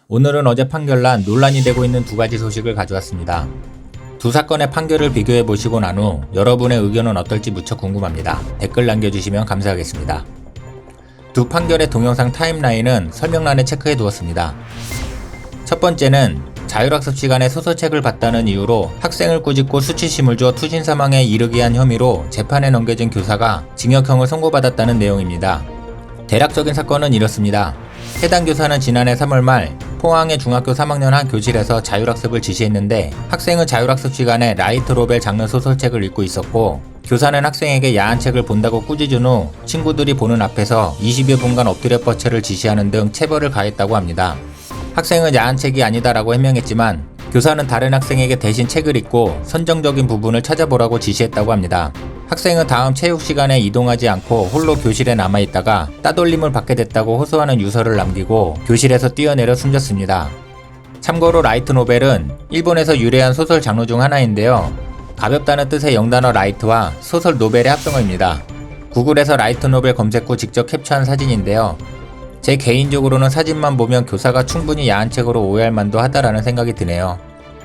오늘은 어제 판결 난 논란이 되고 있는 두 가지 소식을 가져왔습니다. 두 사건의 판결을 비교해 보시고 난 후 여러분의 의견은 어떨지 무척 궁금합니다. 댓글 남겨주시면 감사하겠습니다. 두 판결의 동영상 타임라인은 설명란에 체크해 두었습니다. 첫 번째는 자율학습 시간에 소설책을 봤다는 이유로 학생을 꾸짖고 수치심을 줘 투신 사망에 이르게 한 혐의로 재판에 넘겨진 교사가 징역형을 선고받았다는 내용입니다. 대략적인 사건은 이렇습니다. 해당 교사는 지난해 3월 말 포항의 중학교 3학년 한 교실에서 자율학습을 지시했는데 학생은 자율학습 시간에 라이트 노벨 장르 소설책을 읽고 있었고 교사는 학생에게 야한 책을 본다고 꾸짖은 후 친구들이 보는 앞에서 20여 분간 엎드려 뻗쳐를 지시하는 등 체벌을 가했다고 합니다. 학생은 야한 책이 아니다라고 해명했지만 교사는 다른 학생에게 대신 책을 읽고 선정적인 부분을 찾아보라고 지시했다고 합니다. 학생은 다음 체육 시간에 이동하지 않고 홀로 교실에 남아있다가 따돌림을 받게 됐다고 호소하는 유서를 남기고 교실에서 뛰어내려 숨졌습니다. 참고로 라이트 노벨은 일본에서 유래한 소설 장르 중 하나인데요. 가볍다는 뜻의 영단어 라이트와 소설 노벨의 합성어입니다. 구글에서 라이트 노벨 검색 후 직접 캡처한 사진인데요. 제 개인적으로는 사진만 보면 교사가 충분히 야한 책으로 오해할 만도 하다라는 생각이 드네요.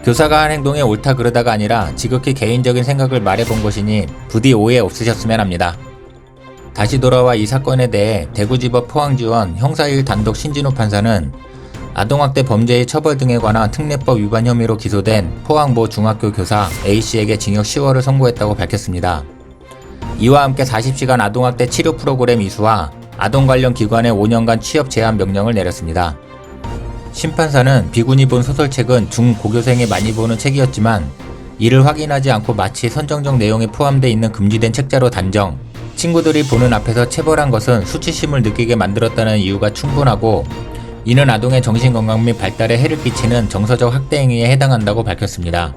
교사가 한 행동이 옳다 그르다가 아니라 지극히 개인적인 생각을 말해본 것이니 부디 오해 없으셨으면 합니다. 다시 돌아와 이 사건에 대해 대구지법 포항지원 형사 1 단독 신진우 판사는 아동학대 범죄의 처벌 등에 관한 특례법 위반 혐의로 기소된 포항 모 중학교 교사 A씨에게 징역 10월을 선고했다고 밝혔습니다. 이와 함께 40시간 아동학대 치료 프로그램 이수와 아동 관련 기관의 5년간 취업 제한 명령을 내렸습니다. 심판사는 비군이 본 소설책은 중고교생이 많이 보는 책이었지만 이를 확인하지 않고 마치 선정적 내용이 포함되어 있는 금지된 책자로 단정, 친구들이 보는 앞에서 체벌한 것은 수치심을 느끼게 만들었다는 이유가 충분하고 이는 아동의 정신건강 및 발달에 해를 끼치는 정서적 학대 행위에 해당한다고 밝혔습니다.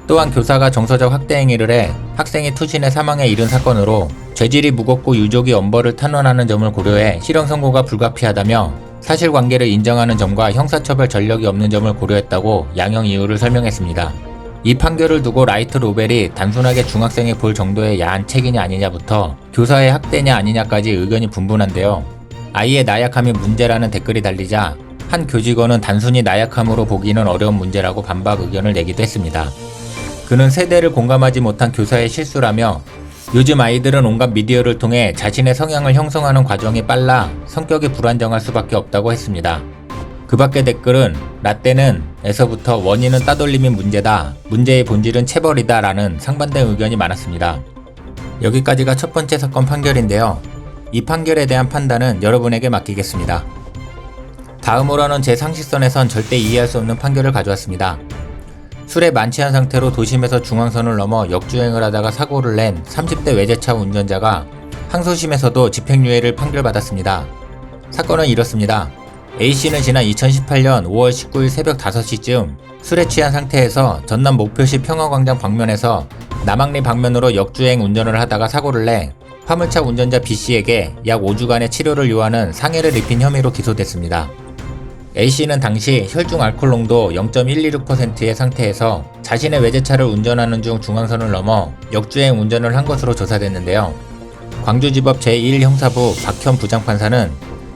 또한 교사가 정서적 학대 행위를 해 학생이 투신해 사망에 이른 사건으로 죄질이 무겁고 유족이 엄벌을 탄원하는 점을 고려해 실형 선고가 불가피하다며 사실관계를 인정하는 점과 형사처벌 전력이 없는 점을 고려했다고 양형 이유를 설명했습니다. 이 판결을 두고 라이트 노벨이 단순하게 중학생이 볼 정도의 야한 책이냐 아니냐부터 교사의 학대냐 아니냐까지 의견이 분분한데요. 아이의 나약함이 문제라는 댓글이 달리자 한 교직원은 단순히 나약함으로 보기는 어려운 문제라고 반박 의견을 내기도 했습니다. 그는 세대를 공감하지 못한 교사의 실수라며 요즘 아이들은 온갖 미디어를 통해 자신의 성향을 형성하는 과정이 빨라 성격이 불안정할 수밖에 없다고 했습니다. 그 밖의 댓글은 라떼는 에서부터 원인은 따돌림이 문제다, 문제의 본질은 체벌이다 라는 상반된 의견이 많았습니다. 여기까지가 첫 번째 사건 판결인데요. 이 판결에 대한 판단은 여러분에게 맡기겠습니다. 다음으로는 제 상식선에선 절대 이해할 수 없는 판결을 가져왔습니다. 술에 만취한 상태로 도심에서 중앙선을 넘어 역주행을 하다가 사고를 낸 30대 외제차 운전자가 항소심에서도 집행유예를 판결받았습니다. 사건은 이렇습니다. A씨는 지난 2018년 5월 19일 새벽 5시쯤 술에 취한 상태에서 전남 목표시 평화광장 방면에서 남항리 방면으로 역주행 운전을 하다가 사고를 내 화물차 운전자 B씨에게 약 5주간의 치료를 요하는 상해를 입힌 혐의로 기소됐습니다. A씨는 당시 혈중 알코올 농도 0.126%의 상태에서 자신의 외제차를 운전하는 중 중앙선을 넘어 역주행 운전을 한 것으로 조사됐는데요. 광주지법 제1형사부 박현 부장판사는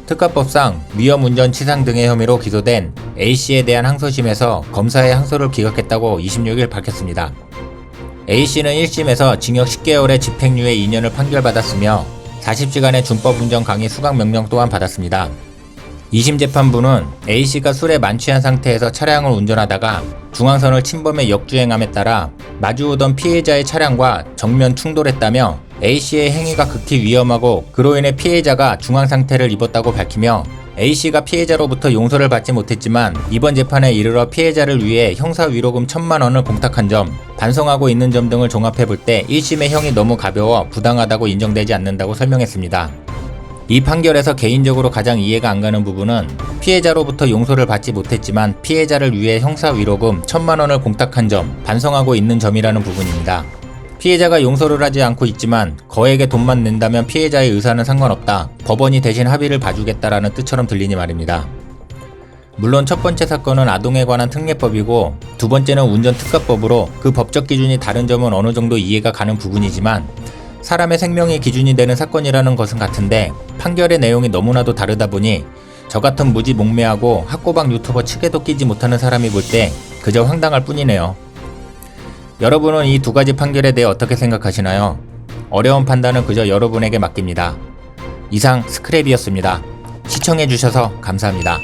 특가법상 위험운전 치상 등의 혐의로 기소된 A씨에 대한 항소심에서 검사의 항소를 기각했다고 26일 밝혔습니다. A씨는 1심에서 징역 10개월에 집행유예 2년을 판결받았으며 40시간의 준법운전 강의 수강 명령 또한 받았습니다. 2심 재판부는 A씨가 술에 만취한 상태에서 차량을 운전하다가 중앙선을 침범해 역주행함에 따라 마주오던 피해자의 차량과 정면 충돌했다며 A씨의 행위가 극히 위험하고 그로 인해 피해자가 중환상태를 입었다고 밝히며 A씨가 피해자로부터 용서를 받지 못했지만 이번 재판에 이르러 피해자를 위해 형사위로금 1,000만 원을 공탁한 점, 반성하고 있는 점 등을 종합해볼 때 1심의 형이 너무 가벼워 부당하다고 인정되지 않는다고 설명했습니다. 이 판결에서 개인적으로 가장 이해가 안 가는 부분은 피해자로부터 용서를 받지 못했지만 피해자를 위해 형사위로금 1,000만 원을 공탁한 점, 반성하고 있는 점이라는 부분입니다. 피해자가 용서를 하지 않고 있지만 거액의 돈만 낸다면 피해자의 의사는 상관없다, 법원이 대신 합의를 봐주겠다라는 뜻처럼 들리니 말입니다. 물론 첫 번째 사건은 아동에 관한 특례법이고 두 번째는 운전특가법으로 그 법적 기준이 다른 점은 어느 정도 이해가 가는 부분이지만 사람의 생명이 기준이 되는 사건이라는 것은 같은데 판결의 내용이 너무나도 다르다 보니 저 같은 무지몽매하고 학고방 유튜버 측에도 끼지 못하는 사람이 볼 때 그저 황당할 뿐이네요. 여러분은 이 두 가지 판결에 대해 어떻게 생각하시나요? 어려운 판단은 그저 여러분에게 맡깁니다. 이상 스크랩이었습니다. 시청해주셔서 감사합니다.